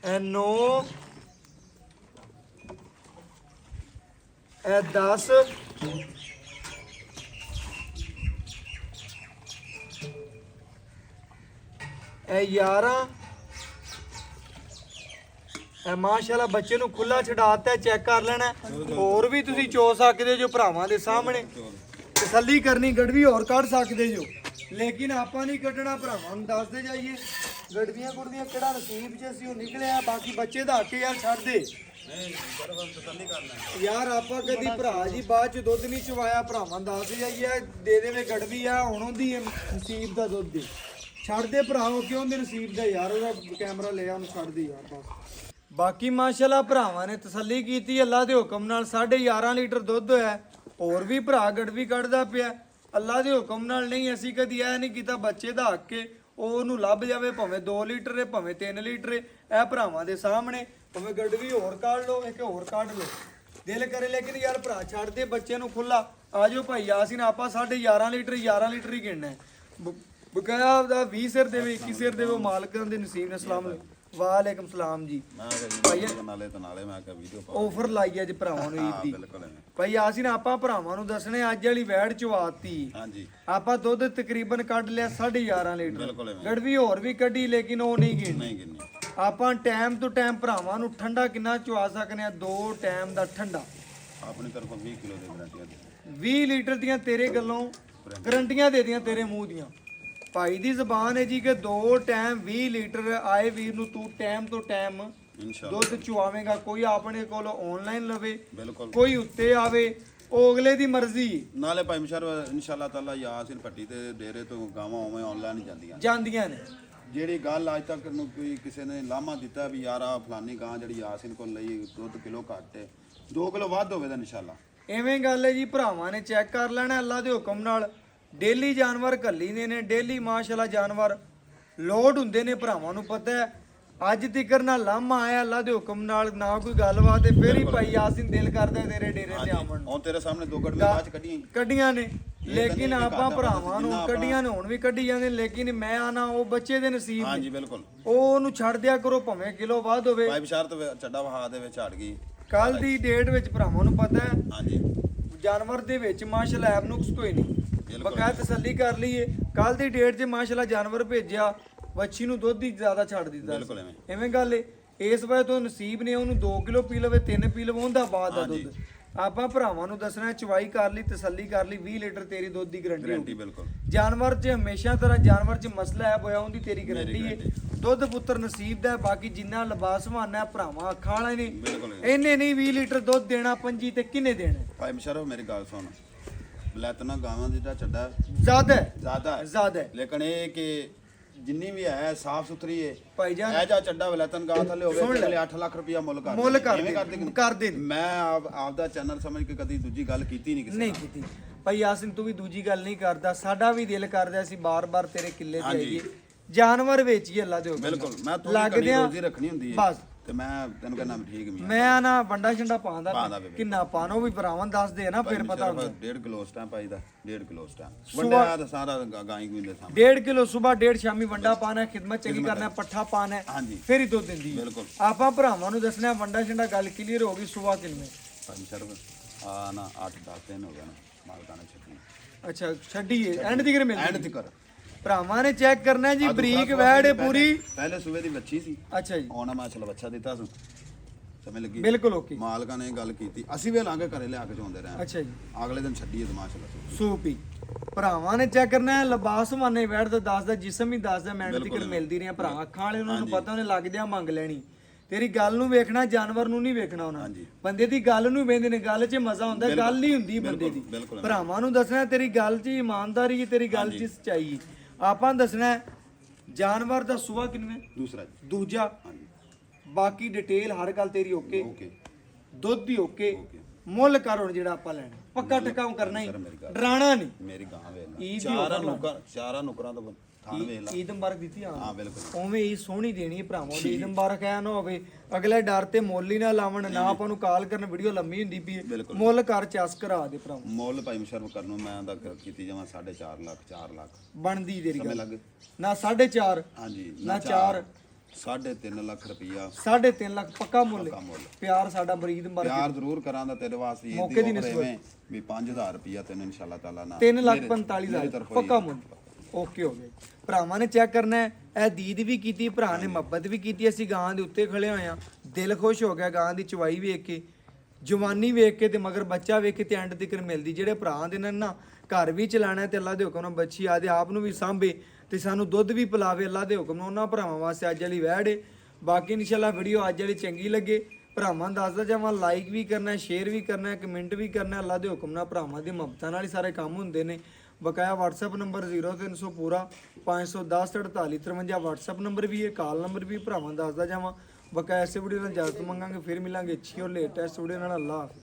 ਇਹ 9 ਇਹ 10 ਇਹ 11 ਇਹ ਮਾਸ਼ਾਅੱਲਾ ਬੱਚੇ ਨੂੰ ਖੁੱਲਾ ਛਡਾਤਾ, ਚੈੱਕ ਕਰ ਲੈਣਾ। ਹੋਰ ਵੀ ਤੁਸੀਂ ਚੋ ਸਕਦੇ ਜੋ ਭਰਾਵਾਂ ਦੇ ਸਾਹਮਣੇ ਤਸੱਲੀ ਕਰਨੀ, ਗੜਵੀ ਹੋਰ ਕੱਢ ਸਕਦੇ ਜੋ, ਲੇਕਿਨ ਆਪਾਂ ਨਹੀਂ ਕੱਢਣਾ, ਭਰਾਵਾਂ ਨੂੰ ਦੱਸਦੇ ਜਾਈਏ। ਗੜਵੀਆਂ ਗੁੜਵੀਆਂ ਕਿਹੜਾ ਨਸੀਬ 'ਚ ਅਸੀਂ ਉਹ ਨਿਕਲਿਆ, ਬਾਕੀ ਬੱਚੇ ਦਾ ਹੱਕ ਯਾਰ ਛੱਡ ਦੇ ਯਾਰ। ਆਪਾਂ ਕਦੀ ਭਰਾ ਜੀ ਬਾਅਦ ਚ ਦੁੱਧ ਨਹੀਂ ਚਵਾਇਆ, ਭਰਾਵਾਂ ਦੱਸ ਜਾਈਏ ਦੇ ਦੇਵੇ ਗੜਵੀ ਆ ਹੁਣ ਉਹਦੀ ਨਸੀਬ ਦਾ ਦੁੱਧ ਦੇ ਛੱਡ ਦੇ ਭਰਾ, ਉਹ ਕਿਉਂ ਦੇ ਨਸੀਬ ਦਾ ਯਾਰ, ਉਹਦਾ ਕੈਮਰਾ ਲਿਆ ਉਹਨੂੰ ਛੱਡ ਦੇ ਯਾਰ ਬਸ। ਬਾਕੀ ਮਾਸ਼ਾਅੱਲਾ ਭਰਾਵਾਂ ਨੇ ਤਸੱਲੀ ਕੀਤੀ ਅੱਲਾ ਦੇ ਹੁਕਮ ਨਾਲ। 11.5 ਲੀਟਰ ਦੁੱਧ ਹੋਇਆ, ਹੋਰ ਵੀ ਭਰਾ ਗੜਵੀ ਕੱਢਦਾ ਪਿਆ ਅੱਲਾ ਦੇ ਹੁਕਮ ਨਾਲ। ਨਹੀਂ ਅਸੀਂ ਕਦੀ ਇਹ ਨਹੀਂ ਕੀਤਾ ਬੱਚੇ ਦਾ ਹੱਕ ਕੇ ਉਹ ਉਹਨੂੰ ਲੱਭ ਜਾਵੇ, ਭਾਵੇਂ 2 ਲੀਟਰ ਹੈ ਭਾਵੇਂ 3 ਲੀਟਰ ਹੈ, ਇਹ ਭਰਾਵਾਂ ਦੇ ਸਾਹਮਣੇ। ਭਾਵੇਂ ਗੜਵੀ ਹੋਰ ਕੱਢ ਲਓ, ਇੱਕ ਹੋਰ ਕੱਢ ਲਓ ਦਿਲ ਕਰੇ, ਲੇਕਿਨ ਯਾਰ ਭਰਾ ਛੱਡ ਦੇ ਬੱਚੇ ਨੂੰ ਖੁੱਲਾ। ਆ ਜਾਓ ਭਾਈ ਯਾਸੀਨ, ਆਪਾਂ 11.5 ਲੀਟਰ 11 ਲੀਟਰ ਹੀ ਗਿਣਨਾ ਹੈ। ਬਕਾਇਆ ਦਾ 20 ਸਿਰ ਦੇਵੇ 21 ਸਿਰ ਦੇਵੇ, ਉਹ ਮਾਲਕਾਂ ਦੇ ਨਸੀਬ ਨੇ। ਸਲਾਮ ਵਾਲੇਕਮ ਸਲਾਮ ਜੀ। ਆਫਰ ਲਾਈ ਅੱਜ ਭਰਾਵਾਂ ਨੂੰ ਈਦ ਦੀ। ਭਾਈ ਯਾਸੀਨ ਆਪਾਂ ਭਰਾਵਾਂ ਨੂੰ ਦੱਸਣੇ ਅੱਜ ਵਾਲੀ ਵੈੜ ਚਵਾਤੀ। ਆਪਾਂ ਦੁੱਧ ਤਕਰੀਬਨ ਕੱਢ ਲਿਆ 11.5 ਲੀਟਰ, ਗੜਵੀ ਹੋਰ ਵੀ ਕੱਢੀ ਲੇਕਿਨ ਉਹ ਨਹੀਂ ਗਿਣੀ। ਆਪਾਂ ਟਾਈਮ ਤੋਂ ਟਾਈਮ ਭਰਾਵਾਂ ਨੂੰ ਠੰਡਾ ਕਿੰਨਾ ਚਵਾ ਸਕਨੇ ਆ, 2 ਟਾਈਮ ਦਾ ਠੰਡਾ ਆਪਣੀ ਤਰਫੋਂ 20 ਕਿਲੋ ਦੇ ਗਰੰਟੀਆਂ 20 ਲੀਟਰ ਦੀਆਂ ਤੇਰੇ ਗੱਲੋਂ ਗਰੰਟੀਆਂ ਦੇ ਦੀਆਂ, ਤੇਰੇ ਮੂੰਹ ਦੀਆਂ। ਭਾਈ ਦੀ ਜ਼ਬਾਨ ਹੈ ਜੀ ਕਿ 2 ਟਾਈਮ 20 ਲੀਟਰ ਆਏ ਵੀਰ ਨੂੰ ਤੂੰ ਟਾਈਮ ਤੋਂ ਟਾਈਮ ਇਨਸ਼ਾਅੱਲਾ ਦੁੱਧ ਚੁਆਵੇਂਗਾ। ਕੋਈ ਆਪਣੇ ਕੋਲ ਆਨਲਾਈਨ ਲਵੇ, ਬਿਲਕੁਲ ਕੋਈ ਉੱਤੇ ਆਵੇ, ਉਹ ਅਗਲੇ ਦੀ ਮਰਜ਼ੀ ਨਾਲੇ ਭਾਈ ਮੁਸ਼ਰਫ ਇਨਸ਼ਾਅੱਲਾ ਤਾਲਾ ਯਾਸਿਨ ਭੱਟੀ ਤੇ ਡੇਰੇ ਤੋਂ ਗਾਵਾਂ ਉਵੇਂ ਆਨਲਾਈਨ ਜਾਂਦੀਆਂ ਜਾਂਦੀਆਂ ਨੇ। ਜਿਹੜੀ ਗੱਲ ਅੱਜ ਤੱਕ ਨੂੰ ਕੋਈ ਕਿਸੇ ਨੇ ਲਾਮਾ ਦਿੱਤਾ ਵੀ ਯਾਰ ਆ ਫਲਾਨੀ ਗਾਂ ਜਿਹੜੀ ਯਾਸਿਨ ਕੋਲ ਲਈ ਦੁੱਧ ਕਿਲੋ ਘੱਟ ਹੈ 2 ਕਿਲੋ ਵੱਧ ਹੋਵੇ ਤਾਂ ਇਨਸ਼ਾਅੱਲਾ ਐਵੇਂ ਗੱਲ ਹੈ ਜੀ, ਭਰਾਵਾਂ ਨੇ ਚੈੱਕ ਕਰ ਲੈਣਾ ਅੱਲਾ ਦੇ ਹੁਕਮ ਨਾਲ। ਡੇਲੀ ਜਾਨਵਰ ਘੱਲੀ ਦੇ ਨੇ, ਡੇਲੀ ਮਾਸ਼ਾਅੱਲਾ ਜਾਨਵਰ ਲੋਡ ਹੁੰਦੇ ਨੇ, ਭਰਾਵਾਂ ਨੂੰ ਪਤਾ ਹੈ। ਅੱਜ ਤੀਕਰ ਨਾ ਲਾਮਾ ਆਇਆ ਅੱਲਾ ਦੇ ਹੁਕਮ ਨਾਲ, ਨਾ ਕੋਈ ਗੱਲਬਾਤ ਤੇ ਫਿਰ ਹੀ ਭਾਈ ਯਾਸਿਨ ਦਿਲ ਕਰਦਾ ਤੇਰੇ ਡੇਰੇ ਤੇ ਆਵਣ ਨੂੰ। ਹੁਣ ਤੇਰੇ ਸਾਹਮਣੇ 2 ਗੜਵੀਆਂ ਬਾਅਦ ਕੱਢੀਆਂ ਨੇ, ਲੇਕਿਨ ਨਹੀਂ ਆਪਾਂ ਕਰਦਾ ਭਰਾਵਾਂ ਨੂੰ ਜਿੰਨਾ ਕੱਢੀਆਂ ਨੇ, ਹੁਣ ਵੀ ਕੱਢੀ ਜਾਂਦੇ, ਲੇਕਿਨ ਮੈਂ ਆਣਾ ਉਹ ਬੱਚੇ ਦੇ ਨਸੀਬ ਨੇ। ਹਾਂਜੀ ਬਿਲਕੁਲ ਉਹ ਉਹਨੂੰ ਛੱਡ ਦਿਆ ਕਰੋ ਭਾਵੇਂ ਕਿਲੋ ਵੱਧ ਹੋਵੇ। ਭਾਈ ਬਸ਼ਾਰਤ ਚੱਡਾ ਵਹਾ ਦੇ ਵਿੱਚ ਹਟ ਗਈ ਕੱਲ ਦੀ ਡੇਟ ਵਿੱਚ ਭਰਾਵਾਂ ਨੂੰ ਪਤਾ ਹੈ ਹਾਂਜੀ ਜਾਨਵਰ ਦੇ ਵਿੱਚ ਮਾਸ਼ਾਅੱਲਾ ਐਬ ਨੁਕਸ ਕੋਈ ਨਹੀਂ, ਬਕਾਇਆ ਤਸੱਲੀ ਕਰ ਲਈਏ। ਕੱਲ ਦੀ ਡੇਟ 'ਚ ਮਾਸ਼ਾਅੱਲਾ ਜਾਨਵਰ ਭੇਜਿਆ, ਵੱਛੀ ਨੂੰ ਦੁੱਧ ਹੀ ਜ਼ਿਆਦਾ ਛੱਡ ਦਿੱਤਾ। ਬਿਲਕੁਲ ਐਵੇਂ ਐਵੇਂ ਗੱਲ ਏ। ਇਸ ਵਾਰ ਤੋਂ ਨਸੀਬ ਨੇ ਉਹਨੂੰ 2 ਕਿਲੋ ਪੀ ਲਵੇ, 3 ਪੀ ਲਵੇ, ਉਹਦਾ ਬਾਅਦ ਦਾ ਦੁੱਧ ਆਪਾਂ ਭਰਾਵਾਂ ਨੂੰ ਦੱਸਣਾ। ਚਵਾਈ ਕਰ ਲਈ, ਤਸੱਲੀ ਕਰ ਲਈ, 20 ਲੀਟਰ ਤੇਰੀ ਦੁੱਧ ਦੀ ਗਰੰਟੀ ਗਰੰਟੀ ਹੋਊਗੀ। ਬਿਲਕੁਲ ਜਾਨਵਰ 'ਚ ਹਮੇਸ਼ਾ ਤਰ੍ਹਾਂ ਜਾਨਵਰ 'ਚ ਮਸਲਾ ਹੈ ਹੋਇਆ, ਉਹਦੀ ਤੇਰੀ ਗਰੰਟੀ ਹੈ। ਦੁੱਧ ਪੁੱਤਰ ਨਸੀਬ ਦਾ ਹੈ। ਬਾਕੀ ਜਿੰਨਾ ਲਿਬਾਸਵਾਨਾ ਹੈ ਭਰਾਵਾਂ ਅੱਖਾਂ ਵਾਲੇ ਨੇ, ਬਿਲਕੁਲ ਇਹਨੇ ਨਹੀਂ 20 ਲੀਟਰ ਦੁੱਧ ਦੇਣਾ 25 ਤੇ ਕਿੰਨੇ ਦੇਣਾ? ਭਾਈ ਮੁਸ਼ਰਫ ਮੇਰੀ ਗੱਲ ਸੁਣ ਬਲੈਤਨਾ ਗਾਵਾਂ ਦੀ ਜਿਹੜਾ ਚੱਡਾ ਜ਼ਿਆਦਾ ਹੈ, ਜ਼ਿਆਦਾ ਹੈ ਜ਼ਿਆਦਾ ਹੈ ਲੇਕਿਨ ਇਹ ਕਿ ਜਿੰਨੀ ਵੀ ਹੈ ਸਾਫ ਸੁਥਰੀ ਹੈ ਭਾਈਜਾਨ। ਇਹ ਜਾ ਚੱਡਾ ਵਲੈਤਨ ਗਾਂ ਥੱਲੇ ਹੋਵੇ ਸੁਣ ਲੈ। ਤੇ 8 ਲੱਖ ਰੁਪਇਆ ਮੁੱਲ ਕਰਦੇ ਮੁੱਲ ਨੇ। ਕਰਦੇ ਐਵੇਂ ਨੇ, ਕਿ ਨਹੀਂ? ਕਰਦੇ ਨੇ। ਮੈਂ ਆਪਦਾ ਚੈਨਲ ਸਮਝ ਕੇ ਕਦੀ ਦੂਜੀ ਗੱਲ ਕੀਤੀ ਨਹੀਂ ਕਿਸੇ ਨਹੀਂ ਨਾਲ। ਕੀਤੀ ਭਾਈ ਯਾਸਿਨ, ਤੂੰ ਵੀ ਦੂਜੀ ਗੱਲ ਨਹੀਂ ਕਰਦਾ। ਸਾਡਾ ਵੀ ਦਿਲ ਕਰਦਾ ਸੀ ਬਾਰ-ਬਾਰ ਤੇਰੇ ਕਿੱਲੇ ਤੇ ਆਈਏ, ਜਾਨਵਰ ਵੇਚੀਏ ਅੱਲਾ ਦੇ ਹੁਕਮ ਨਾਲ। ਬਿਲਕੁਲ ਮੈਂ ਤੋਂ ਲੱਗਦੇ ਆ ਰੋਜ਼ੀ ਰੱਖਣੀ ਹੁੰਦੀ ਹੈ ਬਸ। ਤੇ ਮੈਂ ਤੈਨੂੰ ਕਹਿੰਦਾ ਠੀਕ ਮੀਆਂ ਮੈਂ ਨਾ ਵੰਡਾ ਛੰਡਾ ਪਾਉਂਦਾ ਪਾਉਂਦਾ ਬੇਬੇ। ਕਿੰਨਾ ਪਾਣਾ ਉਹ ਵੀ ਭਰਾਵਾਂ ਦੱਸ ਦੇ ਨਾ, ਫਿਰ ਪਤਾ ਹੁੰਦਾ। 1.5 ਕਿਲੋ ਉਸ ਟਾਈਮ ਪਾਈਦਾ 1.5 ਕਿਲੋ ਉਸ ਟਾਈਮ ਸੁਬਾਹ- ਵੱਡਾ ਤਾਂ ਸਾਰਾ ਗਾਈ ਗੁੰਦੇ ਸਾਹਮਣੇ 1.5 ਕਿਲੋ ਸਵੇਰ 1.5 ਸ਼ਾਮੀ ਵੰਡਾ ਪਾਣਾ, ਖਿਦਮਤ ਚੰਗੀ ਕਰਨਾ, ਪੱਠਾ ਪਾਣਾ, ਹਾਂਜੀ। ਫਿਰ ਹੀ ਦੁੱਧ ਦਿੰਦੀ ਹੈ। ਬਿਲਕੁਲ। ਆਪਾਂ ਭਰਾਵਾਂ ਨੂੰ ਦੱਸਣਾ ਵੰਡਾ ਛੰਡਾ ਗੱਲ ਕਲੀਅਰ ਹੋ ਗਈ। ਸਵੇਰ ਕਿੰਨੇ? ਭਾਈ ਸ਼ਰਫ ਆ ਨਾ 8-10 ਦਿਨ ਹੋ ਗਏ ਨਾ ਮਾਲਕਾਂ ਨੇ ਛੱਡੀ ਅੱਛਾ ਛੱਡੀਏ ਐਂਡ ਦੀ ਐਂਡ ਮਿਲਦੀ ਤੱਕ ਭਰਾਵਾਂ ਨੇ ਚੈੱਕ ਕਰਨਾ ਜੀ। ਬਰੀਕ ਵੈੜ ਹੈ ਪੂਰੀ। ਪਹਿਲੇ ਸੂਬੇ ਦੀ ਬੱਚੀ ਸੀ ਅੱਛਾ ਜੀ, ਉਹਨਾਂ ਮੈਂ ਚਲ ਬੱਚਾ ਦਿੱਤਾ ਸੀ ਸਮਝ ਲੱਗੀ ਬਿਲਕੁਲ ਓਕੇ। ਮਾਲਕਾਂ ਨੇ ਗੱਲ ਕੀਤੀ ਅਸੀਂ ਵੀ ਲਾਂਗੇ ਘਰੇ ਲਿਆ ਕੇ ਚੋਂਦੇ ਰਹੇ ਅੱਛਾ ਜੀ, ਅਗਲੇ ਦਿਨ ਛੱਡੀ ਇਹ ਮਾਸ਼ਾਅੱਲਾ ਸੂਪੀ ਭਰਾਵਾਂ ਨੇ ਚੈੱਕ ਕਰਨਾ ਹੈ। ਲਿਬਾਸ ਮਾਨੇ ਵੈੜ ਦਾ ਦੱਸਦਾ, ਜਿਸਮ ਹੀ ਦੱਸਦਾ, ਮਿਹਨਤ ਕਰ ਮਿਲਦੀ ਰਹੀਆਂ ਭਰਾ ਅੱਖਾਂ ਵਾਲੇ, ਉਹਨਾਂ ਨੂੰ ਪਤਾ ਉਹਨੇ ਲੱਗਦਿਆਂ ਮੰਗ ਲੈਣੀ। ਤੇਰੀ ਗੱਲ ਨੂੰ ਵੇਖਣਾ, ਜਾਨਵਰ ਨੂੰ ਨਹੀਂ ਵੇਖਣਾ ਉਹਨਾਂ। ਬੰਦੇ ਦੀ ਗੱਲ ਨੂੰ ਵੇਂਦੇ ਨੇ, ਗੱਲ 'ਚ ਮਜ਼ਾ ਹੁੰਦਾ, ਗੱਲ ਹੀ ਹੁੰਦੀ ਬੰਦੇ ਦੀ। ਭਰਾਵਾਂ ਨੂੰ ਦੱਸਣਾ ਤੇਰੀ ਗੱਲ 'ਚ ਇਮਾਨਦਾਰੀ ਹੈ, ਤੇਰੀ ਗੱਲ 'ਚ ਸੱਚਾਈ ਹੈ। ਆਪਾਂ ਦੱਸਣਾ ਹੈ ਜਾਨਵਰ ਦਾ ਸੁਭਾ ਕਿੰਨੇ, ਦੂਸਰਾ ਜੀ। ਦੂਜਾ ਬਾਕੀ ਡਿਟੇਲ ਹਰ ਗੱਲ ਤੇਰੀ ਓਕੇ, ਓਕੇ ਦੁੱਧ ਦੀ ਓਕੇ। ਮੁੱਲ ਕਰ ਹੁਣ ਜਿਹੜਾ ਆਪਾਂ ਲੈਣਾ ਪੱਕਾ ਟਿਕਾਉ ਕਰਨਾ ਹੀ, ਡਰਾਣਾ ਨਹੀਂ। ਮੇਰੀ ਗਾਂ ਵੇਖ ਈਦ ਦੀ ਚਾਰਾਂ ਨੁਕਰਾਂ ਤੋਂ ਥਾਂ ਵੇਖ ਲਾ ਈਦ ਮੁਬਾਰਕ ਦਿੱਤੀ ਹਾਂ ਬਿਲਕੁਲ ਉਵੇਂ ਹੀ ਸੋਹਣੀ ਦੇਣੀ ਹੈ ਭਰਾਵਾਂ ਦੀ। ਈਦ ਮੁਬਾਰਕ ਐ ਨਾ ਹੋਵੇ ਅਗਲੇ ਡਰ ਤੇ ਮੁੱਲ ਹੀ ਨਾ ਲਾਵਣ, ਨਾ ਆਪਾਂ ਨੂੰ ਕਾਲ ਕਰਨ, ਵੀਡੀਓ ਲੰਮੀ ਹੁੰਦੀ ਪਈ ਹੈ। ਮੁੱਲ ਕਰ ਚਸ ਕਰਾ ਦੇ ਭਰਾਵਾਂ। ਮੁੱਲ ਭਾਈ ਮੁਸ਼ਰਫ ਕਰਨ ਨੂੰ ਮੈਂ ਦਾ ਕੀਤੀ ਜਾਵਾਂ 4.5 ਲੱਖ 4 ਲੱਖ ਬਣਦੀ ਤੇਰੀ ਗੱਲ ਲੱਗ ਨਾ 4.5 ਹਾਂਜੀ ਨਾ 4 3.5 ਲੱਖ ਰੁਪਈਆ 3.5 ਲੱਖ ਪੱਕਾ ਮੁੱਲ। ਪਿਆਰ ਸਾਡਾ ਬਰੀਦ ਮੁਬਾਰਕ ਪਿਆਰ ਜ਼ਰੂਰ ਕਰਾਂ ਦਾ ਤੇਰੇ ਵਾਸਤੇ ਇਹ ਮੌਕੇ ਦੀ ਦੀ ਵੀ 5000 ਰੁਪਈਆ ਤੈਨੂੰ ਇਨਸ਼ਾਅੱਲਾ ਤਾਲਾ ਨਾ 3,45,000 ਪੱਕਾ ਮੁੱਲ। ਓਕੇ ਹੋ ਗਿਆ। ਭਰਾਵਾਂ ਨੇ ਚੈੱਕ ਕਰਨਾ ਹੈ। ਇਹ ਦੀਦ ਵੀ ਕੀਤੀ, ਭਰਾ ਨੇ ਮੁਹੱਬਤ ਵੀ ਕੀਤੀ। ਅਸੀਂ ਗਾਂ ਦੇ ਉੱਤੇ ਖੜੇ ਹੋਏ ਆ, ਦਿਲ ਖੁਸ਼ ਹੋ ਗਿਆ ਗਾਂ ਦੀ ਚਵਾਈ ਵੇਖ ਕੇ, ਜਵਾਨੀ ਵੇਖ ਕੇ, ਤੇ ਮਗਰ ਬੱਚਾ ਵੇਖ ਕੇ, ਤੇ ਐਂਡ ਤੱਕ ਮਿਲਦੀ। ਜਿਹੜੇ ਭਰਾ ਦੇ ਨਾਲ ਨਾ ਘਰ ਵੀ ਚਲਾਣਾ ਤੇ ਅੱਲਾ ਦੇ ਹੁਕਮ ਨਾਲ ਬੱਚੀ ਆਦੇ ਆਪ ਨੂੰ ਵੀ ਸਾਂਭੇ ਤੇ ਸਾਨੂੰ ਦੁੱਧ ਵੀ ਪਿਲਾਵੇ ਅੱਲਾ ਦੇ ਹੁਕਮ ਨਾਲ, ਉਹਨਾਂ ਭਰਾਵਾਂ ਵਾਸਤੇ ਅੱਜ ਵਾਲੀ ਵੈੜ ਏ। ਬਾਕੀ ਇਨਸ਼ਾਅੱਲਾ ਵੀਡੀਓ ਅੱਜ ਵਾਲੀ ਚੰਗੀ ਲੱਗੇ ਭਰਾਵਾਂ ਦੱਸਦਾ ਜਾਵਾਂ, ਲਾਈਕ ਵੀ ਕਰਨਾ, ਸ਼ੇਅਰ ਵੀ ਕਰਨਾ, ਕਮੈਂਟ ਵੀ ਕਰਨਾ। ਅੱਲਾ ਦੇ ਹੁਕਮ ਨਾਲ ਭਰਾਵਾਂ ਦੀ ਮੁਹੱਬਤਾਂ ਨਾਲ ਹੀ ਸਾਰੇ ਕੰਮ ਹੁੰਦੇ ਨੇ। ਬਕਾਇਆ WhatsApp ਨੰਬਰ 0300 ਪੂਰਾ 510 48 53 WhatsApp ਨੰਬਰ ਵੀ ਹੈ, ਕਾਲ ਨੰਬਰ ਵੀ ਭਰਾਵਾਂ ਦੱਸਦਾ ਜਾਵਾਂ। ਬਕਾਇਆ ਇਸੇ ਵੀਡੀਓ ਨਾਲ ਇਜਾਜ਼ਤ ਮੰਗਾਂਗੇ, ਫਿਰ ਮਿਲਾਂਗੇ ਅੱਛੀ ਔਰ ਲੇਟੈਸਟ ਵੀਡੀਓ ਨਾਲ। ਅੱਲਾ ਹਾਫਿਜ਼।